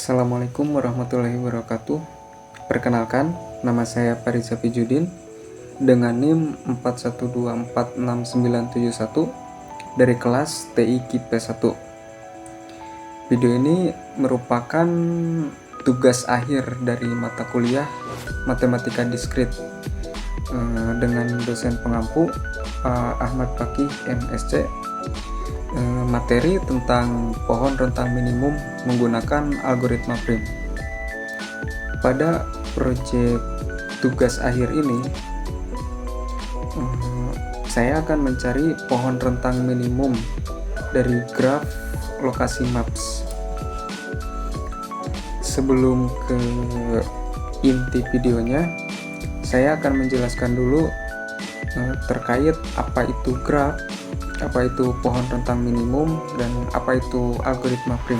Assalamualaikum warahmatullahi wabarakatuh. Perkenalkan, nama saya Farid Safijudin dengan NIM 41246971 dari kelas TI KIP 1. Video ini merupakan tugas akhir dari mata kuliah Matematika Diskrit dengan dosen pengampu Ahmad Fakih MSc. Materi tentang pohon rentang minimum menggunakan algoritma prim. Pada proyek tugas akhir ini, saya akan mencari pohon rentang minimum dari graf lokasi maps. Sebelum ke inti videonya, saya akan menjelaskan dulu terkait apa itu graf, apa itu pohon rentang minimum, dan apa itu algoritma prim.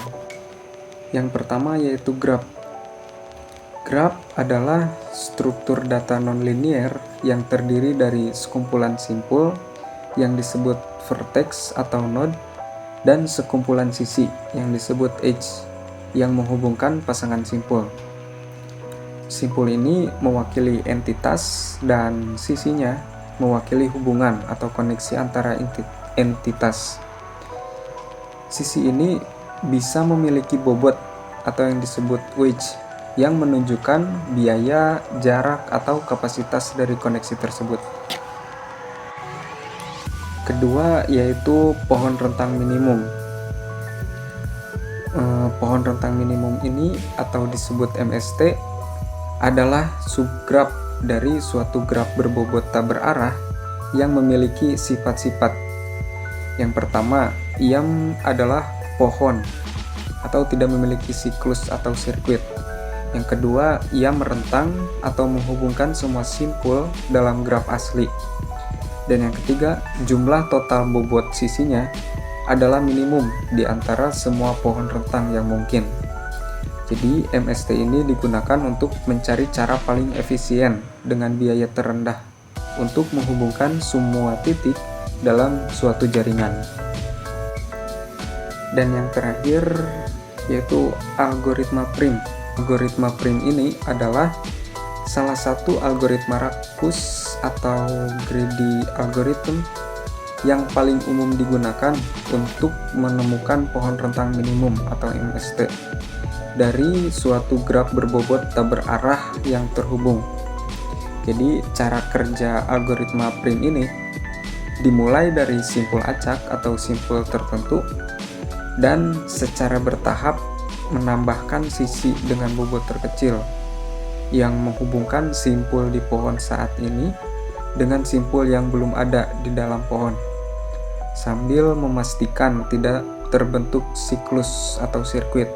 Yang pertama yaitu graf. Graf adalah struktur data nonlinear yang terdiri dari sekumpulan simpul yang disebut vertex atau node dan sekumpulan sisi yang disebut edge yang menghubungkan pasangan simpul. Simpul ini mewakili entitas dan sisinya mewakili hubungan atau koneksi antara entitas. Sisi ini bisa memiliki bobot atau yang disebut wedge yang menunjukkan biaya, jarak, atau kapasitas dari koneksi tersebut. Kedua yaitu pohon rentang minimum. Pohon rentang minimum ini atau disebut MST adalah subgraf dari suatu graf berbobot tak berarah yang memiliki sifat-sifat. Yang pertama, ia adalah pohon atau tidak memiliki siklus atau sirkuit. Yang kedua, ia merentang atau menghubungkan semua simpul dalam graf asli. Dan yang ketiga, jumlah total bobot sisinya adalah minimum di antara semua pohon rentang yang mungkin. Jadi, MST ini digunakan untuk mencari cara paling efisien dengan biaya terendah untuk menghubungkan semua titik dalam suatu jaringan. Dan yang terakhir yaitu algoritma prim. Algoritma prim ini adalah salah satu algoritma rakus atau greedy algorithm yang paling umum digunakan untuk menemukan pohon rentang minimum atau MST dari suatu graf berbobot tak berarah yang terhubung. Jadi cara kerja algoritma prim ini dimulai dari simpul acak atau simpul tertentu dan secara bertahap menambahkan sisi dengan bobot terkecil yang menghubungkan simpul di pohon saat ini dengan simpul yang belum ada di dalam pohon sambil memastikan tidak terbentuk siklus atau sirkuit.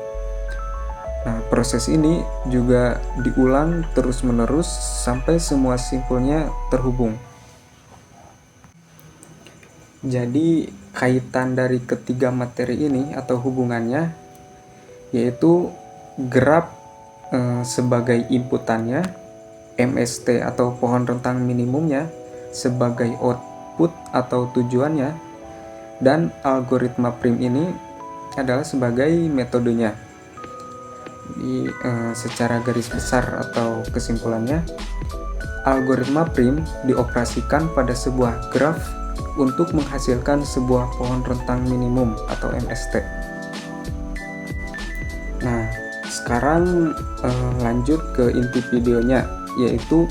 Nah, proses ini juga diulang terus-menerus sampai semua simpulnya terhubung. Jadi kaitan dari ketiga materi ini atau hubungannya yaitu graf sebagai inputannya, MST atau pohon rentang minimumnya sebagai output atau tujuannya, dan algoritma prim ini adalah sebagai metodenya. Jadi secara garis besar atau kesimpulannya, algoritma prim dioperasikan pada sebuah graf untuk menghasilkan sebuah pohon rentang minimum atau MST. Nah, sekarang lanjut ke inti videonya, yaitu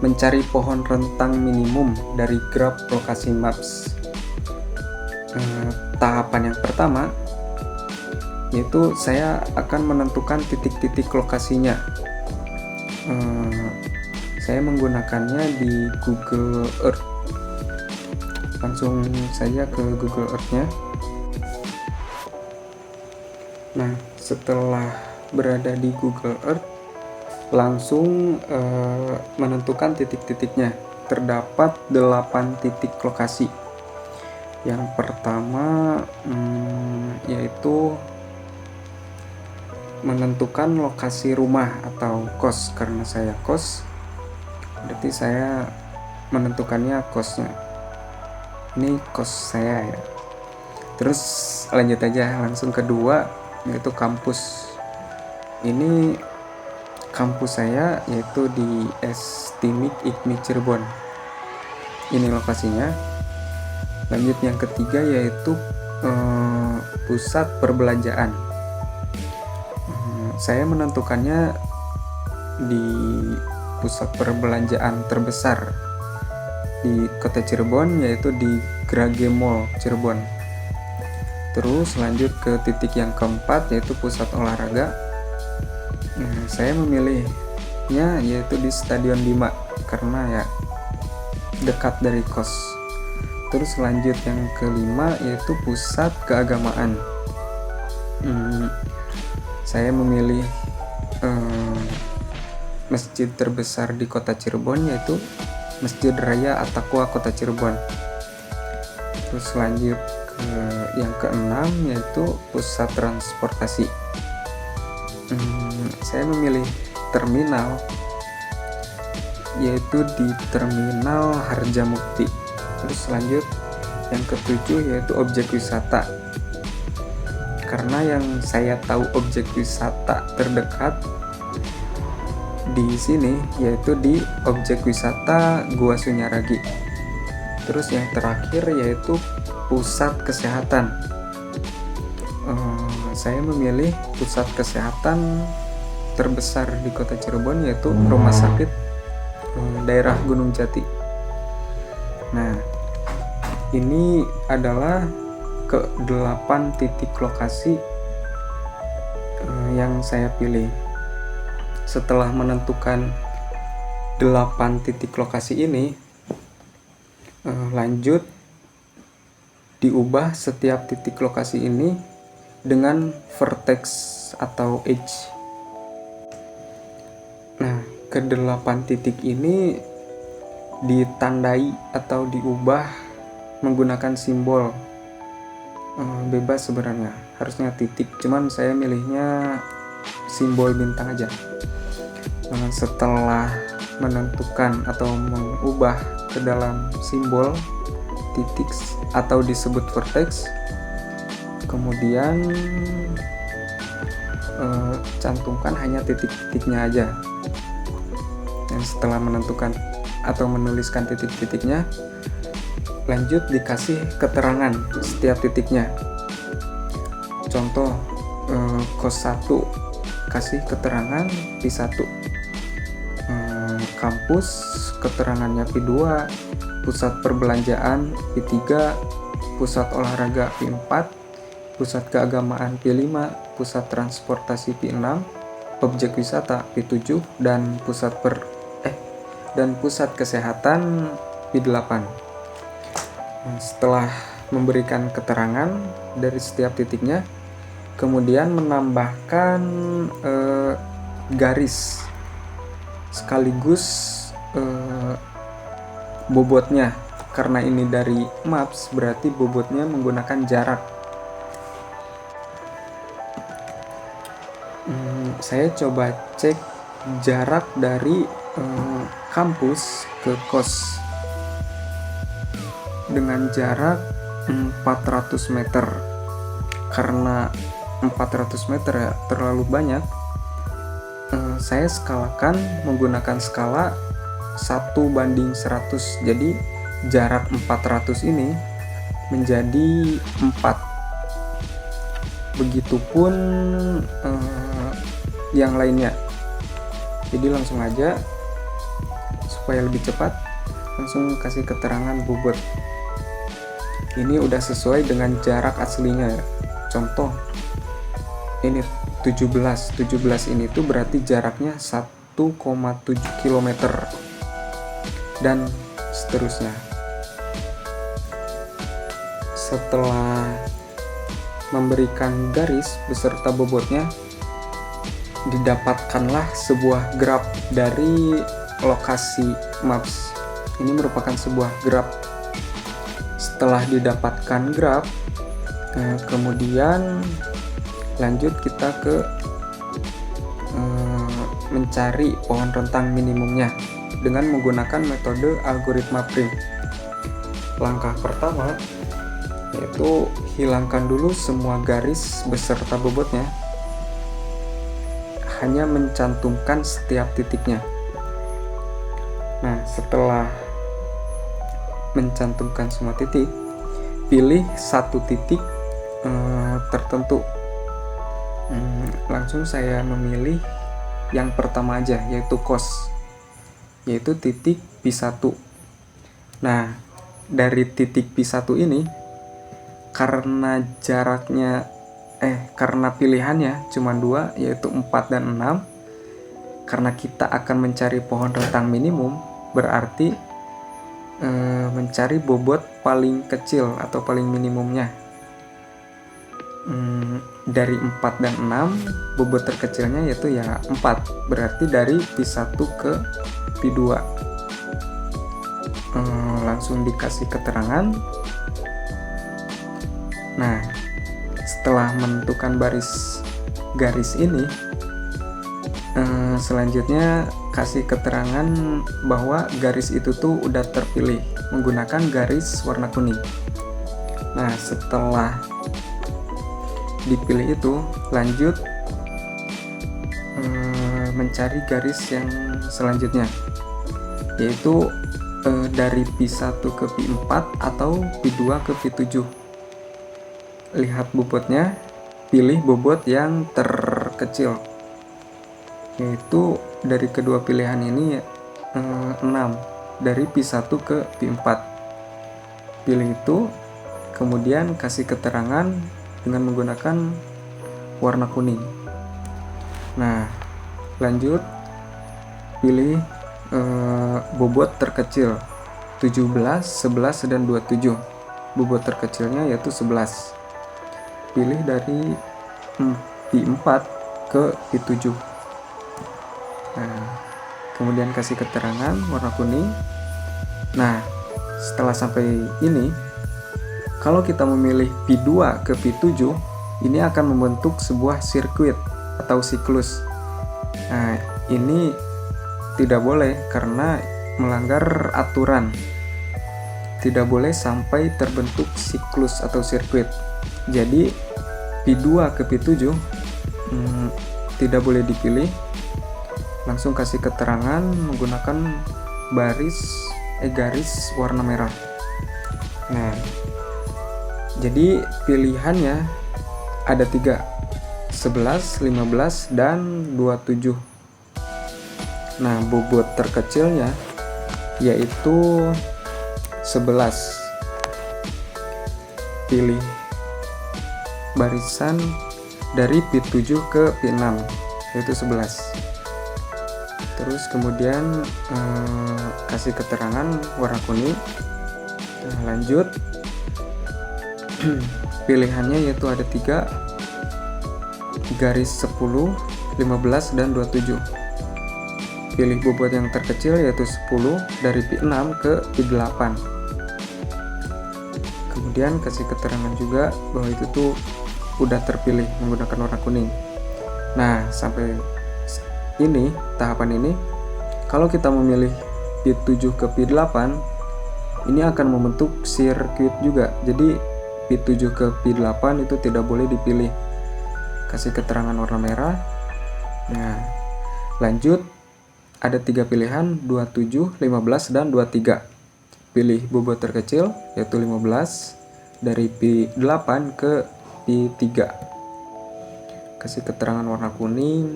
mencari pohon rentang minimum dari graf lokasi maps. Tahapan yang pertama yaitu saya akan menentukan titik-titik lokasinya. Saya menggunakannya di Google Earth. Langsung saja ke Google Earth-nya. Nah, setelah berada di Google Earth, langsung menentukan titik-titiknya. Terdapat 8 titik lokasi. Yang pertama yaitu menentukan lokasi rumah atau kos. Karena saya kos, berarti saya menentukannya kosnya. Ini kos saya ya. Terus lanjut aja langsung kedua yaitu kampus. Ini kampus saya yaitu di STMIK IKMI Cirebon. Ini lokasinya. Lanjut yang ketiga yaitu pusat perbelanjaan. Saya menentukannya di pusat perbelanjaan terbesar di kota Cirebon, yaitu di Grage Mall Cirebon. Terus lanjut ke titik yang keempat yaitu pusat olahraga. Saya memilihnya yaitu di Stadion Bima karena ya dekat dari kos. Terus lanjut yang kelima yaitu pusat keagamaan. Saya memilih masjid terbesar di kota Cirebon yaitu Masjid Raya At-Taqwa Kota Cirebon. Terus lanjut ke yang keenam yaitu pusat transportasi. Saya memilih terminal yaitu di Terminal Harjamukti. Terus lanjut yang ketujuh yaitu objek wisata. Karena yang saya tahu objek wisata terdekat di sini yaitu di objek wisata Gua Sunyaragi. Terus yang terakhir yaitu pusat kesehatan. Saya memilih pusat kesehatan terbesar di kota Cirebon yaitu Rumah Sakit daerah Gunung Jati. Nah, ini adalah ke-8 titik lokasi yang saya pilih. Setelah menentukan 8 titik lokasi ini, lanjut diubah setiap titik lokasi ini dengan vertex atau edge. Nah, ke-8 titik ini ditandai atau diubah menggunakan simbol. Bebas sebenarnya, harusnya titik, cuman saya milihnya simbol bintang aja. Setelah menentukan atau mengubah ke dalam simbol titik atau disebut vertex, kemudian cantumkan hanya titik-titiknya aja. Dan setelah menentukan atau menuliskan titik-titiknya, lanjut dikasih keterangan setiap titiknya. Contoh kos 1 kasih keterangan P1, kampus keterangannya P2, pusat perbelanjaan P3, pusat olahraga P4, pusat keagamaan P5, pusat transportasi P6, objek wisata P7, dan pusat kesehatan P8. Setelah memberikan keterangan dari setiap titiknya, kemudian menambahkan garis sekaligus bobotnya. Karena ini dari maps, berarti bobotnya menggunakan jarak. Saya coba cek jarak dari kampus ke kos dengan jarak 400 meter. Karena 400 meter ya terlalu banyak, saya skalakan menggunakan skala 1:100. Jadi jarak 400 ini menjadi 4. Begitupun yang lainnya. Jadi langsung aja supaya lebih cepat, langsung kasih keterangan bobot. Ini udah sesuai dengan jarak aslinya ya. Contoh ini 17 ini tuh berarti jaraknya 1,7 km dan seterusnya. Setelah memberikan garis beserta bobotnya, didapatkanlah sebuah graf dari lokasi maps. Ini merupakan sebuah graf. Setelah didapatkan graf, kemudian lanjut kita ke mencari pohon rentang minimumnya dengan menggunakan metode algoritma prim. Langkah pertama yaitu hilangkan dulu semua garis beserta bobotnya, hanya mencantumkan setiap titiknya. Nah, setelah mencantumkan semua titik, pilih satu titik tertentu. Langsung saya memilih yang pertama aja, yaitu cos, yaitu titik P1. Nah, dari titik P1 ini, karena karena pilihannya cuma 2, yaitu 4 dan 6, karena kita akan mencari pohon rentang minimum, berarti mencari bobot paling kecil atau paling minimumnya. Dari 4 dan 6, bobot terkecilnya yaitu ya 4, berarti dari P1 ke P2. Langsung dikasih keterangan. Nah, setelah menentukan garis ini, selanjutnya kasih keterangan bahwa garis itu tuh udah terpilih menggunakan garis warna kuning. Nah, setelah dipilih itu, lanjut mencari garis yang selanjutnya, yaitu dari P1 ke P4 atau P2 ke P7. Lihat bobotnya, pilih bobot yang terkecil, yaitu dari kedua pilihan ini 6, dari P1 ke P4. Pilih itu, kemudian kasih keterangan dengan menggunakan warna kuning. Nah, lanjut pilih bobot terkecil 17, 11, dan 27. Bobot terkecilnya yaitu 11. Pilih dari P4 ke P7. Nah, kemudian kasih keterangan warna kuning. Nah, setelah sampai ini, kalau kita memilih P2 ke P7, ini akan membentuk sebuah sirkuit atau siklus. Nah, ini tidak boleh karena melanggar aturan. Tidak boleh sampai terbentuk siklus atau sirkuit. Jadi P2 ke P7 tidak boleh dipilih. Langsung kasih keterangan menggunakan garis warna merah. Nah, jadi pilihannya ada 3, 11, 15, dan 27. Nah, bobot terkecilnya yaitu 11. Pilih barisan dari P7 ke P6, yaitu 11. Terus kemudian kasih keterangan warna kuning. Nah, lanjut pilihannya yaitu ada 3, garis 10, 15, dan 27. Pilih bobot yang terkecil yaitu 10 dari P6 ke P8. Kemudian kasih keterangan juga bahwa itu tuh udah terpilih menggunakan warna kuning. Nah, sampai ini, tahapan ini, kalau kita memilih P7 ke P8, ini akan membentuk sirkuit juga. Jadi P7 ke P8 itu tidak boleh dipilih. Kasih keterangan warna merah. Nah, lanjut ada 3 pilihan, 27, 15, dan 23. Pilih bobot terkecil yaitu 15 dari P8 ke P3. Kasih keterangan warna kuning.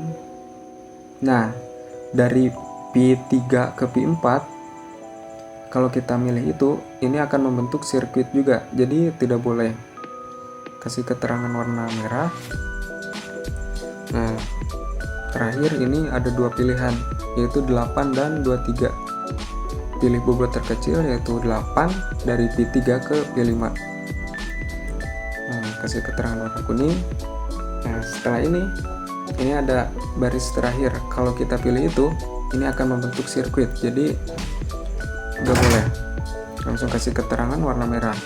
Nah, dari P3 ke P4, kalau kita milih itu, ini akan membentuk sirkuit juga. Jadi tidak boleh. Kasih keterangan warna merah. Nah, terakhir ini ada 2 pilihan, yaitu 8 dan 23. Pilih bobot terkecil yaitu 8 dari P3 ke P5. Nah, kasih keterangan warna kuning. Nah, setelah ini ada baris terakhir. Kalau kita pilih itu, ini akan membentuk sirkuit. Jadi nggak boleh. Langsung kasih keterangan warna merah.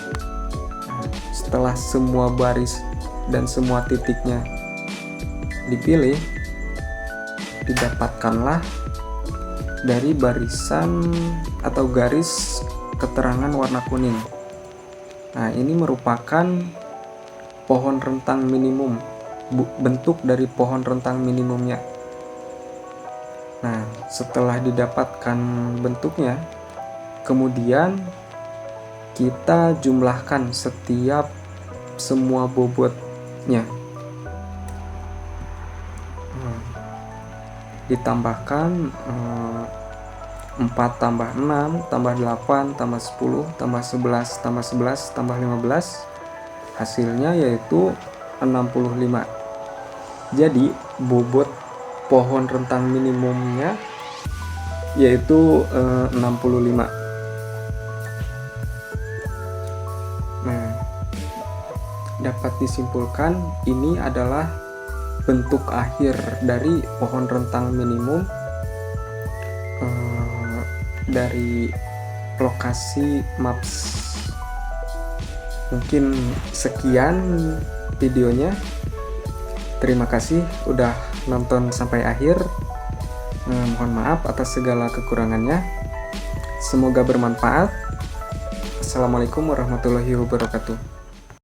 Nah, setelah semua baris dan semua titiknya dipilih, didapatkanlah dari barisan atau garis keterangan warna kuning. Nah, ini merupakan pohon rentang minimum, bentuk dari pohon rentang minimumnya. Nah, setelah didapatkan bentuknya, kemudian kita jumlahkan setiap semua bobotnya. Ditambahkan 4 tambah 6 tambah 8 tambah 10 tambah 11 tambah 11 tambah 15, hasilnya yaitu 65. Jadi bobot pohon rentang minimumnya yaitu 65. Nah, dapat disimpulkan ini adalah bentuk akhir dari pohon rentang minimum dari lokasi maps. Mungkin sekian videonya. Terima kasih udah nonton sampai akhir. Mohon maaf atas segala kekurangannya. Semoga bermanfaat. Assalamualaikum warahmatullahi wabarakatuh.